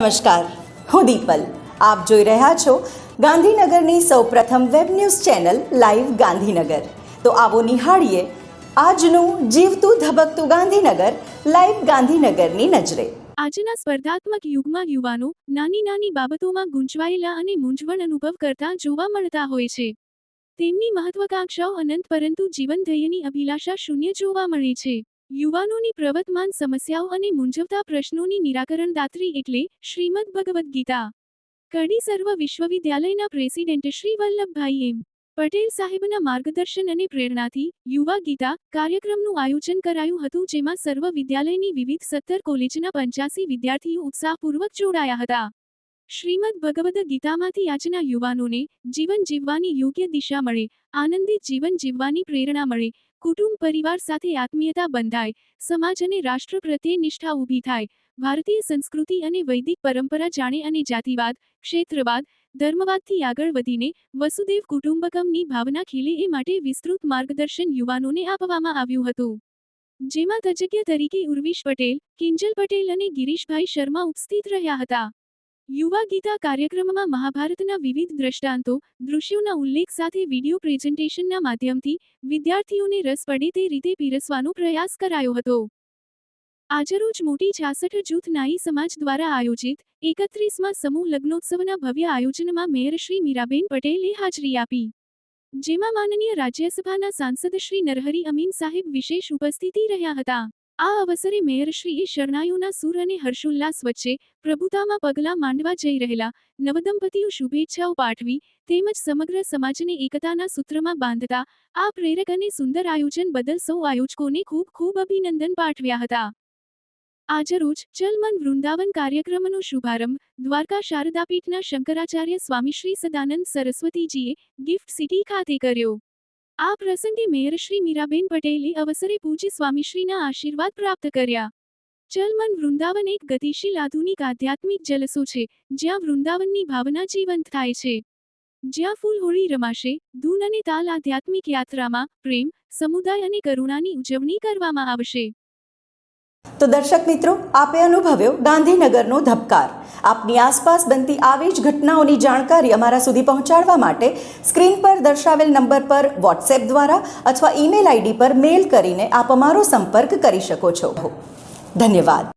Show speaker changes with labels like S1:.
S1: નમસ્કાર, હું દીપલ. આપ જોઈ રહ્યા છો ગાંધીનગરની સૌપ્રથમ web news channel live Gandhinagar. તો આવો નિહાળીએ આજનું જીવતું ધબકતું ગાંધીનગર લાઈવ ગાંધીનગરની નજરે.
S2: આજના સ્પર્ધાત્મક યુગમાં યુવાનો નાની નાની બાબતોમાં ગૂંચવાયેલા અને મૂંઝવણ અનુભવ કરતા જોવા મળતા હોય છે. તેમની મહત્વાકાંક્ષાઓ અનંત પરંતુ જીવનધૈર્યની અભિલાષા શૂન્ય જોવા મળે છે. યુવાનોની પ્રવર્તમાન સમસ્યાઓ અને મૂંઝવતા પ્રશ્નોની નિરાકરણદાત્રી એટલે શ્રીમદ ભગવદ્ ગીતા. કડી સર્વ વિશ્વવિદ્યાલયના પ્રેસિડેન્ટ શ્રી વલ્લભભાઈ એમ. પટેલ સાહેબના માર્ગદર્શન અને પ્રેરણાથી યુવા ગીતા કાર્યક્રમનું આયોજન કરાયું હતું, જેમાં સર્વ વિદ્યાલયની વિવિધ 17 કોલેજના 85 વિદ્યાર્થીઓ ઉત્સાહપૂર્વક જોડાયા હતા. શ્રીમદ ભગવદ્ ગીતામાંથી આજના યુવાનોને જીવન જીવવાની યોગ્ય દિશા મળે, આનંદિત જીવન જીવવાની પ્રેરણા મળે, કુટુંબ પરિવાર સાથે આત્મીયતા બંધાય, સમાજ અને રાષ્ટ્ર પ્રત્યે નિષ્ઠા ઊભી થાય, ભારતીય સંસ્કૃતિ અને વૈદિક પરંપરા જાણે અને જાતિવાદ, ક્ષેત્રવાદ, ધર્મવાદથી આગળ વધીને વસુદેવ કુટુંબકમની ભાવના ખીલે એ માટે વિસ્તૃત માર્ગદર્શન યુવાનોને આપવામાં આવ્યું હતું. જેમાં તજજ્ઞ તરીકે ઉર્વિશ પટેલ, કિંજલ પટેલ અને ગિરીશભાઈ શર્મા ઉપસ્થિત રહ્યા હતા. યુવા ગીતા કાર્યક્રમમાં મહાભારતના વિવિધ દ્રષ્ટાંતો, દૃશ્યોના ઉલ્લેખ સાથે વિડીયો પ્રેઝન્ટેશનના માધ્યમથી વિદ્યાર્થીઓને રસ પડે તે રીતે પીરસવાનો પ્રયાસ કરાયો હતો. આજરોજ મોટી 66 જૂથ નાઈ સમાજ દ્વારા આયોજિત 31મા સમૂહ લગ્નોત્સવના ભવ્ય આયોજનમાં મેયર શ્રી મીરાબેન પટેલે હાજરી આપી. જેમાં માનનીય રાજ્યસભાના સાંસદ શ્રી નરહરી અમીન સાહેબ વિશેષ ઉપસ્થિતિ રહ્યા હતા. આ અવસરે મેયરશ્રીએ શરણાઈઓના સૂર અને હર્ષોલ્લાસ વચ્ચે પ્રભુતામાં પગલાં માંડવા જઈ રહેલા નવદંપતીઓ શુભેચ્છાઓ પાઠવી તેમજ સમગ્ર સમાજને એકતાના સૂત્રમાં બાંધતા આ પ્રેરક અને સુંદર આયોજન બદલ સૌ આયોજકોને ખૂબ ખૂબ અભિનંદન પાઠવ્યા હતા. આજરોજ ચલ મન વૃંદાવન કાર્યક્રમનો શુભારંભ દ્વારકા શારદાપીઠના શંકરાચાર્ય સ્વામી શ્રી સદાનંદ સરસ્વતીજીએ ગિફ્ટ સિટી ખાતે કર્યો. આ પ્રસંગે મેયર શ્રી મીરાબેન પટેલે અવસરે પૂજ્ય સ્વામીશ્રીના આશીર્વાદ પ્રાપ્ત કર્યા. ચલ મન વૃંદાવન એક ગતિશીલ આધુનિક આધ્યાત્મિક જલસો છે, જ્યાં વૃંદાવનની ભાવના જીવંત થાય છે. જ્યાં ફૂલ હોળી રમાશે, ધૂન અને તાલ આધ્યાત્મિક યાત્રામાં પ્રેમ, સમુદાય અને કરુણાની ઉજવણી કરવામાં આવશે.
S1: તો દર્શક મિત્રો, આપે અનુભવ્યો ગાંધીનગરનો ધબકાર. આપની આસપાસ બનતી આવી જ ઘટનાઓની જાણકારી અમારા સુધી પહોંચાડવા માટે સ્ક્રીન પર દર્શાવેલ નંબર પર વોટ્સએપ દ્વારા અથવા ઈમેલ આઈડી પર મેલ કરીને આપ અમારો સંપર્ક કરી શકો છો. ધન્યવાદ.